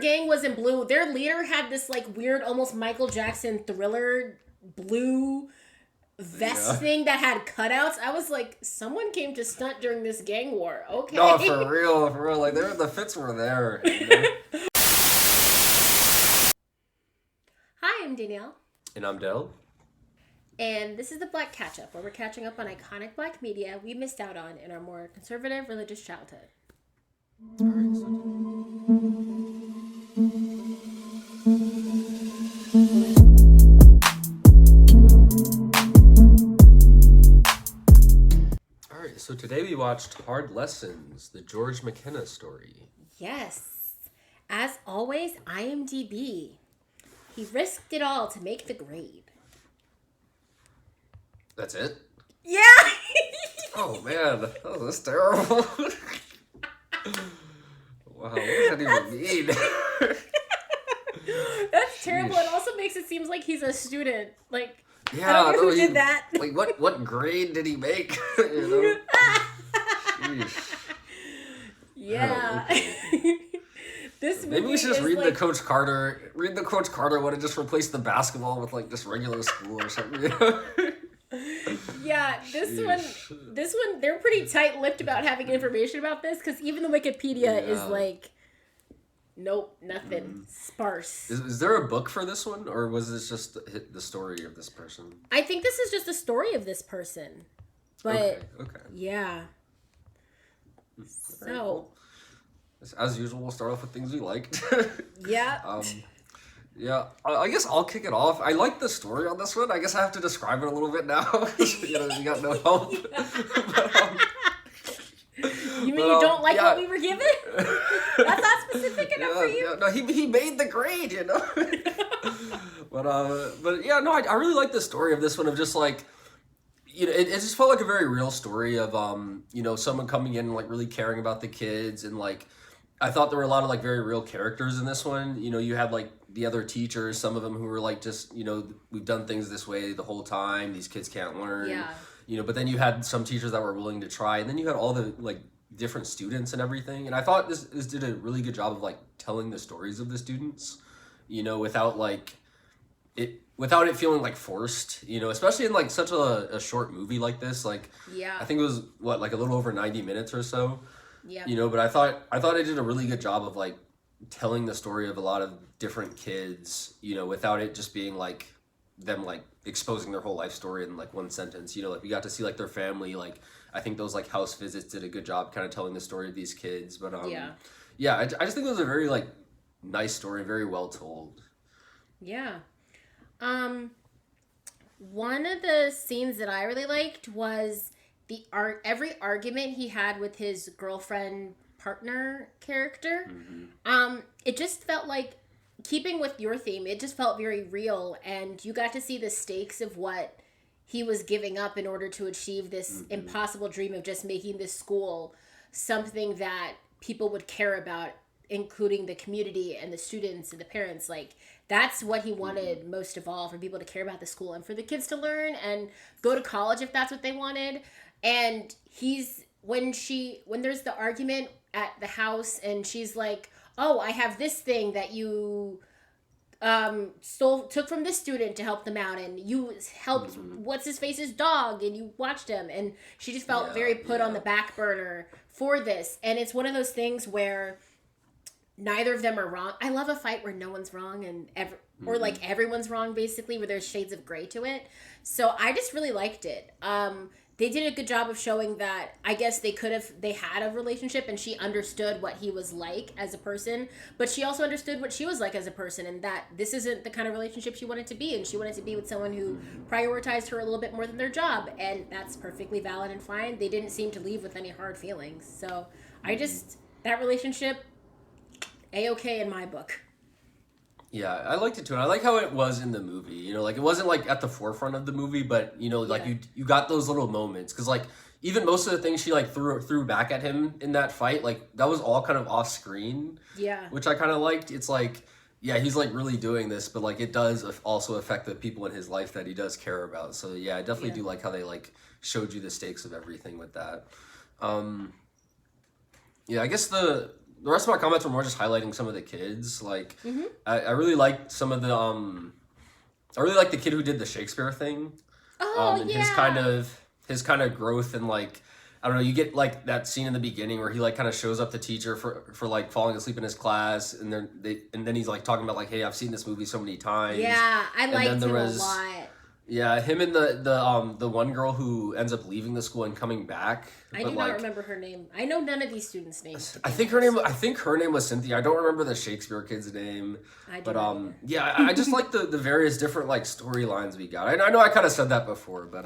gang was in blue. Their leader had this like weird, almost Michael Jackson Thriller blue vest thing that had cutouts. I was like, someone came to stunt during this gang war. Okay. No, for real. Like, the fits were there. You know? Hi, I'm Danielle. And I'm Dell. And this is the Black Catch-Up, where we're catching up on iconic Black media we missed out on in our more conservative religious childhood. Alright, so today we watched Hard Lessons, the George McKenna story. Yes. As always, IMDb. He risked it all to make the grade. That's it? Yeah! Oh man, that's terrible. Wow, what does that even mean? That's terrible. It also makes it seem like he's a student. Like, yeah, I don't know who did that. Like, what grade did he make? You know? Sheesh. Yeah. Maybe we should just read the Coach Carter. Read the Coach Carter would have just replaced the basketball with like just regular school or something. You know? Yeah, this one, they're pretty tight-lipped about having information about this because even the Wikipedia is like, nope, nothing, sparse. Is there a book for this one, or was this just the story of this person? I think this is just the story of this person, but okay. Yeah. So, as usual, we'll start off with things we liked. Yeah. Yeah, I guess I'll kick it off. I like the story on this one. I guess I have to describe it a little bit now. You know, you got no help. You mean you don't like what we were given? That's not specific enough for you? Yeah, no, he made the grade, you know? But yeah, no, I really like the story of this one of just like, you know, it just felt like a very real story of, you know, someone coming in and like really caring about the kids and like, I thought there were a lot of like very real characters in this one. You know, you had like the other teachers, some of them who were like just, you know, we've done things this way the whole time. These kids can't learn. Yeah. You know, but then you had some teachers that were willing to try, and then you had all the like different students and everything. And I thought this did a really good job of like telling the stories of the students, you know, without it feeling like forced, you know, especially in like such a short movie like this. Like, yeah, I think it was like a little over 90 minutes or so. Yeah. You know, but I thought I did a really good job of like telling the story of a lot of different kids, you know, without it just being like them like exposing their whole life story in like one sentence. You know, like we got to see like their family. Like I think those like house visits did a good job kind of telling the story of these kids. But yeah, I just think it was a very like nice story, very well told. Yeah. One of the scenes that I really liked was every argument he had with his girlfriend partner character. It just felt like, keeping with your theme, it just felt very real, and you got to see the stakes of what he was giving up in order to achieve this impossible dream of just making this school something that people would care about, including the community and the students and the parents. Like, that's what he wanted most of all, for people to care about the school and for the kids to learn and go to college if that's what they wanted. And when there's the argument at the house and she's like, oh, I have this thing that you took from this student to help them out, and you helped what's his face's dog and you watched him, and she just felt very put on the back burner for this. And it's one of those things where neither of them are wrong. I love a fight where no one's wrong or like everyone's wrong, basically, where there's shades of gray to it. So I just really liked it. They did a good job of showing that I guess they had a relationship, and she understood what he was like as a person, but she also understood what she was like as a person, and that this isn't the kind of relationship she wanted to be, and she wanted to be with someone who prioritized her a little bit more than their job, and that's perfectly valid and fine. They didn't seem to leave with any hard feelings. So that relationship, A-okay in my book. Yeah, I liked it too. And I like how it was in the movie. You know, like it wasn't like at the forefront of the movie, but you know, like you got those little moments, because like even most of the things she like threw back at him in that fight, like that was all kind of off screen. Yeah. Which I kind of liked. It's like, yeah, he's like really doing this, but like it does also affect the people in his life that he does care about. So yeah, I definitely do like how they like showed you the stakes of everything with that. Yeah, I guess the rest of my comments were more just highlighting some of the kids. Like, Mm-hmm. I really liked some of the I really like the kid who did the Shakespeare thing. Oh And yeah. his kind of growth and like I don't know, you get like that scene in the beginning where he like kind of shows up the teacher for like falling asleep in his class, and then he's like talking about like, hey, I've seen this movie so many times. Yeah, I And then liked there him a was lot. yeah, him and the one girl who ends up leaving the school and coming back, I but do not like remember her name. I know none of these students' names. To I be think honest. I think her name was Cynthia. I don't remember the Shakespeare kid's name. I do But not either. yeah, I just like the various different like storylines we got. I know I kind of said that before, but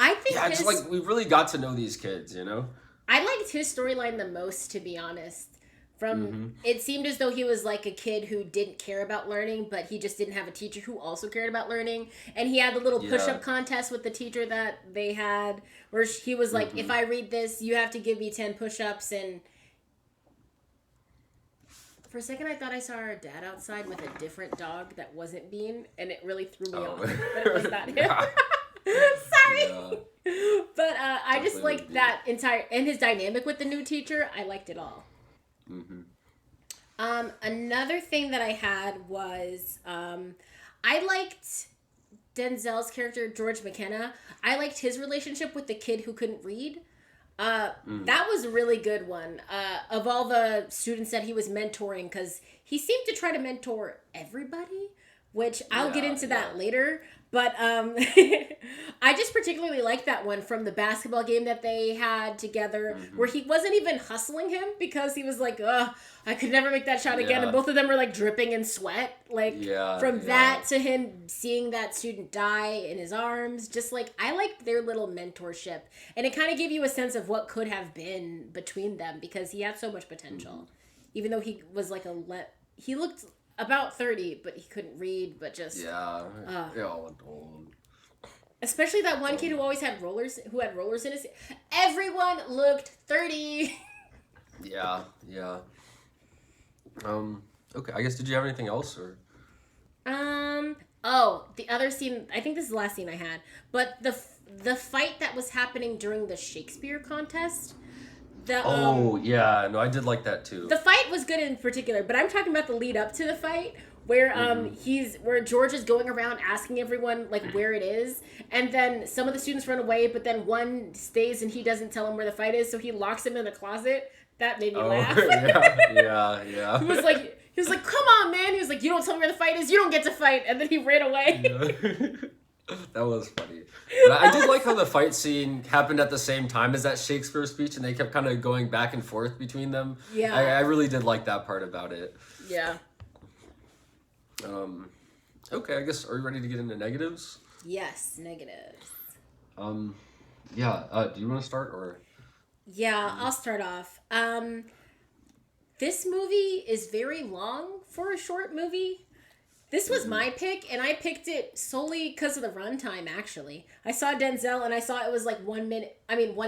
I think yeah, it's his like we really got to know these kids, you know? I liked his storyline the most, to be honest. From it seemed as though he was like a kid who didn't care about learning, but he just didn't have a teacher who also cared about learning. And he had the little Yeah. push-up contest with the teacher that they had, where he was like, "If I read this, you have to give me 10 push-ups." And for a second, I thought I saw our dad outside with a different dog that wasn't Bean, and it really threw me off. But it was not him. Yeah. Sorry. Yeah. But I just Definitely would liked be. that entire and his dynamic with the new teacher. I liked it all. Another thing that I had was I liked Denzel's character George McKenna. I liked his relationship with the kid who couldn't read. That was a really good one. Of all the students that he was mentoring, because he seemed to try to mentor everybody, which I'll get Yeah, into that yeah. later. But I just particularly liked that one from the basketball game that they had together, where he wasn't even hustling him because he was like, "Ugh, I could never make that shot again," Yeah. and both of them were like dripping in sweat. Like Yeah, from yeah. that to him seeing that student die in his arms, just like I liked their little mentorship, and it kind of gave you a sense of what could have been between them because he had so much potential, even though he was like he looked about 30, but he couldn't read, but just Yeah. They all went old. especially that one kid who always had rollers, who had rollers in his. Everyone looked 30. Yeah, yeah. Okay, I guess did you have anything else or Oh, the other scene. I think this is the last scene I had, but the fight that was happening during the Shakespeare contest. yeah, no, I did like that too. The fight was good in particular, but I'm talking about the lead up to the fight where where George is going around asking everyone like where it is, and then some of the students run away, but then one stays and he doesn't tell him where the fight is, so he locks him in a closet. That made me laugh. yeah. He was like, "Come on, man!" He was like, "You don't tell me where the fight is. You don't get to fight." And then he ran away. That was funny. But I did like how the fight scene happened at the same time as that Shakespeare speech, and they kept kind of going back and forth between them. Yeah. I really did like that part about it. Yeah. Okay, I guess, are you ready to get into negatives? Yes, negatives. Yeah, do you want to start, or? Yeah, I'll start off. This movie is very long for a short movie. This was my pick, and I picked it solely because of the runtime, actually. I saw Denzel, and I saw it was like 1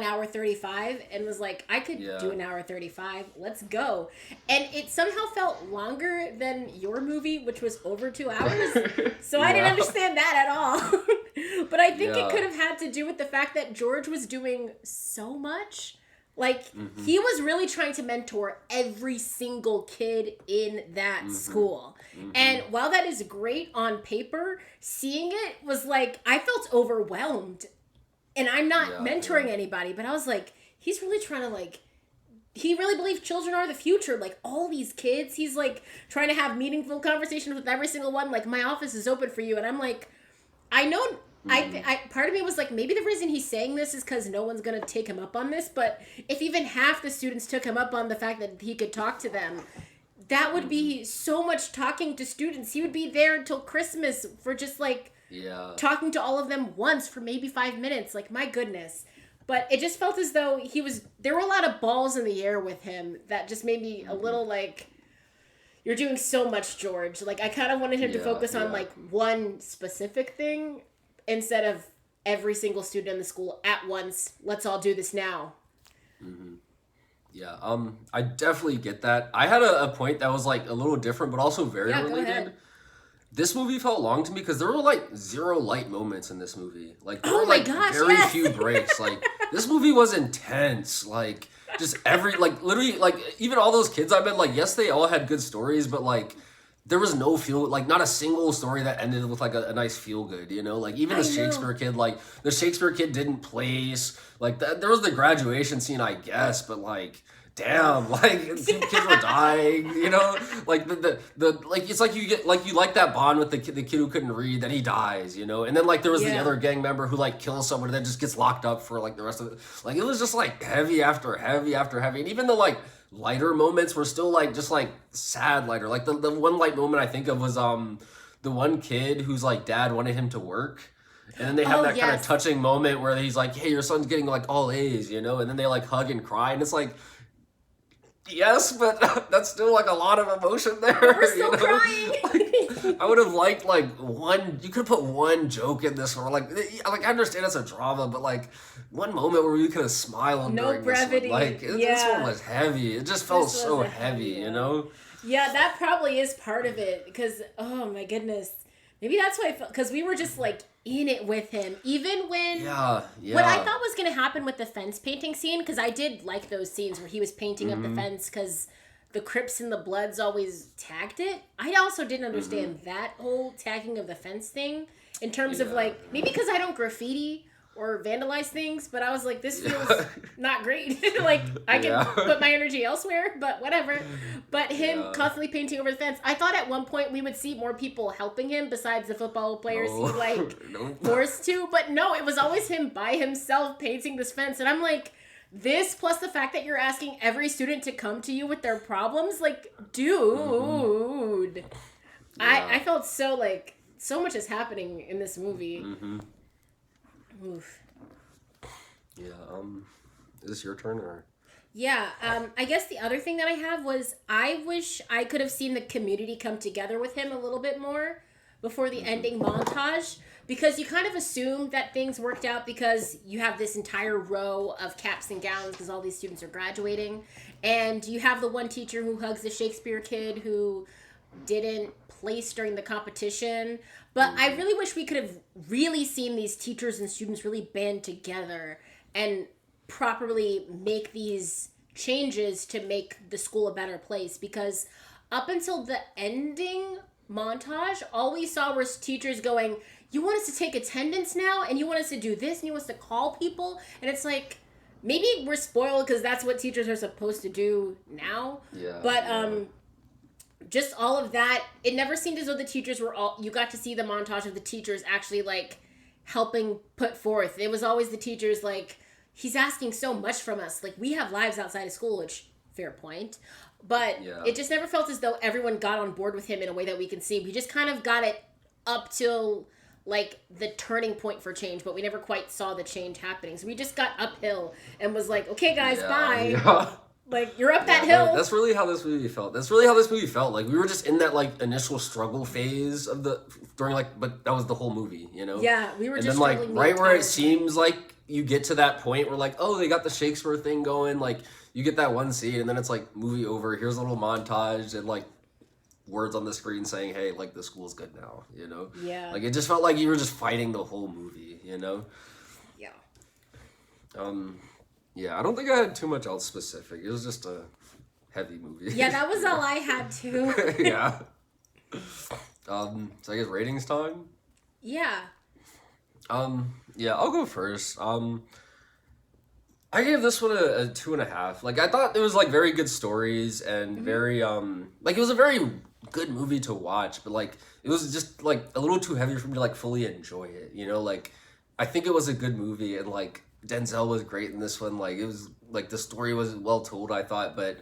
hour 35, and was like, I could do an hour 35. Let's go. And it somehow felt longer than your movie, which was over 2 hours. So I didn't understand that at all. But I think it could have had to do with the fact that George was doing so much. Like, he was really trying to mentor every single kid in that school. And while that is great on paper, seeing it was like, I felt overwhelmed. And I'm not mentoring anybody, but I was like, he's really trying to, like, he really believes children are the future. Like, all these kids, he's, like, trying to have meaningful conversations with every single one. Like, my office is open for you. And I'm like, I know... I part of me was like, maybe the reason he's saying this is because no one's going to take him up on this, but if even half the students took him up on the fact that he could talk to them, that would be so much talking to students. He would be there until Christmas for just, like, talking to all of them once for maybe 5 minutes. Like, my goodness. But it just felt as though there were a lot of balls in the air with him that just made me a little, like, you're doing so much, George. Like, I kind of wanted him to focus on, like, one specific thing instead of every single student in the school at once. Let's all do this now. Yeah, I definitely get that. I had a point that was like a little different, but also very Yeah, go related. ahead. This movie felt long to me because there were like zero light moments in this movie. Like there Oh were my like gosh, very yes. few breaks. Like this movie was intense. Like just every like literally like even all those kids I met, like yes they all had good stories, but like there was no feel like not a single story that ended with like a nice feel good, you know? Like even the I know. Shakespeare kid, like the Shakespeare kid didn't place. Like there was the graduation scene, I guess, but like damn, like kids were dying, you know, like the like it's like you get like you like that bond with the kid who couldn't read, then he dies, you know, and then like there was the Yeah. other gang member who like kills someone and then just gets locked up for like the rest of it. Like it was just like heavy after heavy after heavy, and even the like lighter moments were still like just like sad lighter. Like the one light moment I think of was the one kid whose like dad wanted him to work. And then they have Oh, that kind of yes. touching moment where he's like, "Hey, your son's getting like all A's," you know, and then they like hug and cry, and it's like, yes, but that's still like a lot of emotion there. We're still you know? crying. Like, I would have liked like one. You could put one joke in this, or like I understand it's a drama, but like one moment where you could have smiled. No during brevity. This one. Like this one Yeah. was heavy. It just felt This was so a heavy, heavy you one. know. Yeah, that probably is part of it because oh my goodness, maybe that's why I felt because we were just like in it with him, even when Yeah, yeah. what I thought was gonna happen with the fence painting scene because I did like those scenes where he was painting up the fence because the Crips and the Bloods always tagged it. I also didn't understand that whole tagging of the fence thing in terms of Yeah. like maybe because I don't graffiti or vandalize things, but I was like, this feels not great. Like I can Yeah. put my energy elsewhere, but whatever. But him Yeah. constantly painting over the fence. I thought at one point we would see more people helping him besides the football players he like Nope. forced to. But no, it was always him by himself painting this fence. And I'm like, this plus the fact that you're asking every student to come to you with their problems, like, dude. Yeah. I felt so like so much is happening in this movie. Oof. Yeah. Is this your turn or? Yeah, I guess the other thing that I have was I wish I could have seen the community come together with him a little bit more before the ending montage because you kind of assume that things worked out because you have this entire row of caps and gowns because all these students are graduating and you have the one teacher who hugs the Shakespeare kid who didn't place during the competition. But I really wish we could have really seen these teachers and students really band together and properly make these changes to make the school a better place because up until the ending montage all we saw was teachers going, you want us to take attendance now and you want us to do this and you want us to call people, and it's like maybe we're spoiled because that's what teachers are supposed to do now. Yeah. But yeah. just all of that, it never seemed as though the teachers were all, you got to see the montage of the teachers actually like helping put forth. It was always the teachers like, he's asking so much from us, like we have lives outside of school, which fair point, but Yeah. it just never felt as though everyone got on board with him in a way that we can see. We just kind of got it up till like the turning point for change, but we never quite saw the change happening, so we just got uphill and was like, okay guys, Yeah, bye. yeah. Like you're up that Yeah, hill. that's really how this movie felt. That's really how this movie felt. Like we were just in that like initial struggle phase of the during like, but that was the whole movie, you know. Yeah, we were And just then like struggling the right where it entire seems like you get to that point where like, oh, they got the Shakespeare thing going. Like you get that one scene, and then it's like movie over. Here's a little montage and like words on the screen saying, hey, like the school's good now, you know. Yeah. Like it just felt like you were just fighting the whole movie, you know. Yeah. Yeah, I don't think I had too much else specific. It was just a heavy movie. Yeah, that was all I had too. Yeah. So I guess ratings time. Yeah. Yeah, I'll go first. I gave this one a 2.5. Like I thought it was like very good stories and very like it was a very good movie to watch, but like it was just like a little too heavy for me to like fully enjoy it. You know, like I think it was a good movie and like Denzel was great in this one. Like it was like the story was well told, I thought, but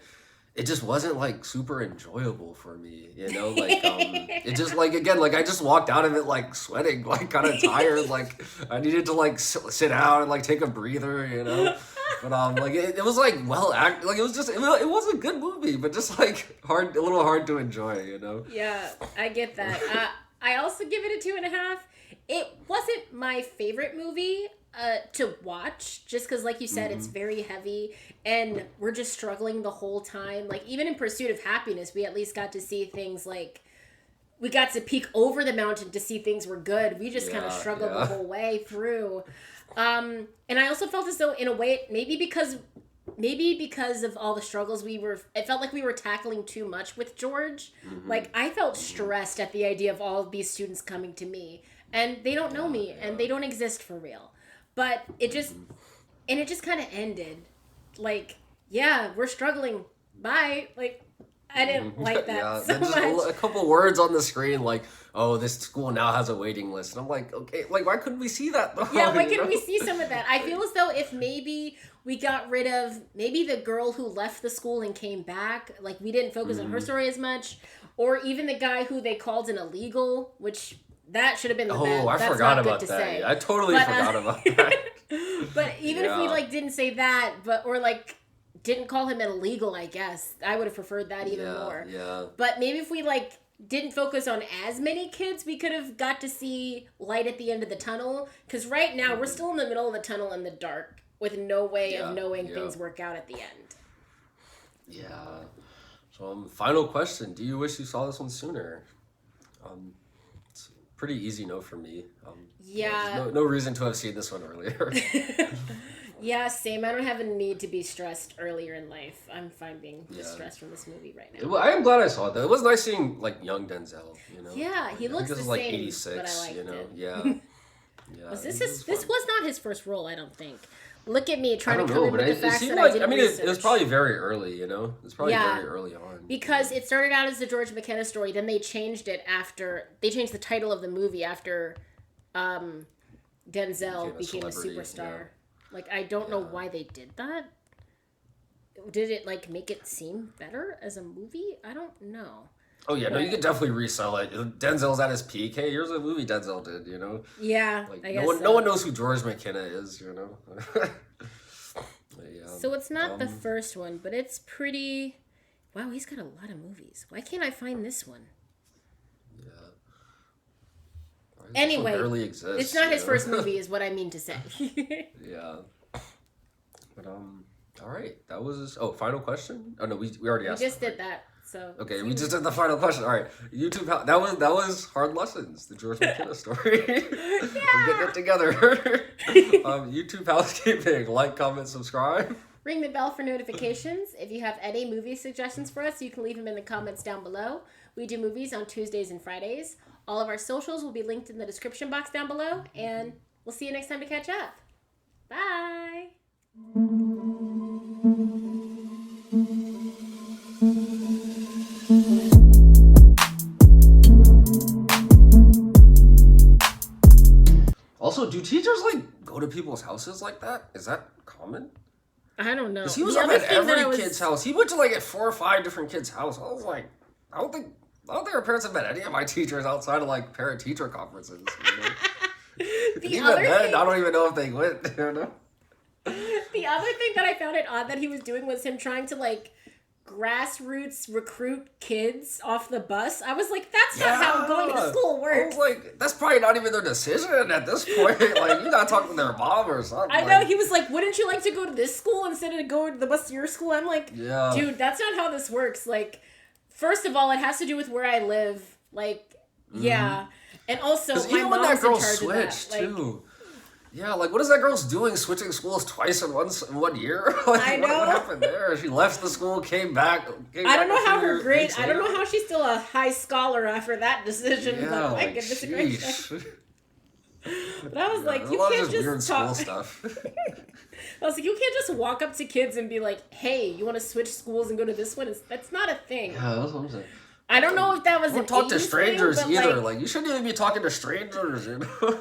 it just wasn't like super enjoyable for me, you know, like it just like again like I just walked out of it like sweating, like kind of tired, like I needed to like sit down and like take a breather, you know. But like it was like well act, like it was just it was a good movie, but just like a little hard to enjoy, you know. Yeah, I get that. I also give it a 2.5. It wasn't my favorite movie to watch, just because, like you said, it's very heavy, and we're just struggling the whole time. Like even in Pursuit of Happiness, we at least got to see things like we got to peek over the mountain to see things were good. We just kind of struggled the whole way through. And I also felt as though, in a way, maybe because of all the struggles it felt like we were tackling too much with George. Like, I felt stressed at the idea of all of these students coming to me, and they don't know me, and they don't exist for real. But it just kind of ended. Like, yeah, we're struggling. Bye. Like, I didn't like that so much. A couple words on the screen, like, oh, this school now has a waiting list. And I'm like, okay, like, why couldn't we see that though? Yeah, why couldn't we see some of that? I feel as though if maybe we got rid of maybe the girl who left the school and came back, like, we didn't focus on her story as much, or even the guy who they called an illegal, which that should have been the bad. I forgot about that. Say. I totally forgot about that. But even if we, like, didn't say that, or, like, didn't call him an illegal, I guess, I would have preferred that even more. Yeah. But maybe if we, like, didn't focus on as many kids, we could have got to see light at the end of the tunnel. Because right now, we're still in the middle of the tunnel in the dark with no way of knowing things work out at the end. Yeah. So, final question. Do you wish you saw this one sooner? It's a pretty easy no for me. No reason to have seen this one earlier. Yeah, same. I don't have a need to be stressed earlier in life. I'm fine being stressed from this movie right now. I am glad I saw it, though. It was nice seeing, like, young Denzel, you know? Yeah, he looks the same, like 86, but I liked you know? it. Yeah. This was not his first role, I don't think. Look at me trying to come in but with the facts that like, I didn't research. It was probably very early, you know? It was probably very early on. Because it started out as the George McKenna story, then they changed it after... They changed the title of the movie after Denzel became a superstar. Yeah. Like, I don't know why they did that. Did it, like, make it seem better as a movie? I don't know. Oh, yeah, no, you could definitely resell it. Denzel's at his peak. Hey, here's a movie Denzel did, you know? Yeah, like, I guess no one knows who George McKenna is, you know? So it's not the first one, but it's pretty... Wow, he's got a lot of movies. Why can't I find this one? Yeah. Anyway, barely exists, it's not his first movie, is what I mean to say. Yeah. But, all right. That was... Oh, final question? Oh, no, we already asked. We just did that, so... Okay, we just did the final question. All right. YouTube... That was Hard Lessons, the George McKenna story. We're getting it together. YouTube housekeeping. Like, comment, subscribe. Ring the bell for notifications. If you have any movie suggestions for us, you can leave them in the comments down below. We do movies on Tuesdays and Fridays. All of our socials will be linked in the description box down below, and we'll see you next time to catch up. Bye! Also, do teachers, like, go to people's houses like that? Is that common? I don't know. Because he was up at every kid's house. He went to, like, at 4 or 5 different kids' house. I was like, I don't think our parents have met any of my teachers outside of, like, parent-teacher conferences. You know? I don't even know if they went, you know? The other thing that I found it odd that he was doing was him trying to, like, grassroots recruit kids off the bus. I was like, that's not how going to school works. I was like, that's probably not even their decision at this point. Like, you gotta talk to their mom or something. I know, he was like, wouldn't you like to go to this school instead of going to the bus to your school? I'm like, dude, that's not how this works. Like, first of all, it has to do with where I live. Like, yeah. And also, my even when mom's that girl in charge switched, of that. too. Yeah, like, what is that girl's doing, switching schools twice in 1 year? Like, I know. What happened there? She left the school, came back. I don't know how her grade... I don't know how she's still a high scholar after that decision. Yeah, but my like, goodness gracious. But I was like, you can't just weird talk... school stuff. I was like, you can't just walk up to kids and be like, hey, you want to switch schools and go to this one? That's not a thing. Yeah, that's what I'm saying. I don't know if that was don't talk to strangers either. Like, you shouldn't even be talking to strangers, you know?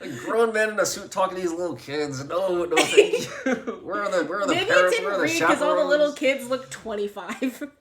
Like, grown men in a suit talking to these little kids. No, thank you. Where are the Maybe parents? it didn't Where are the read because all the chaperones? little kids look 25.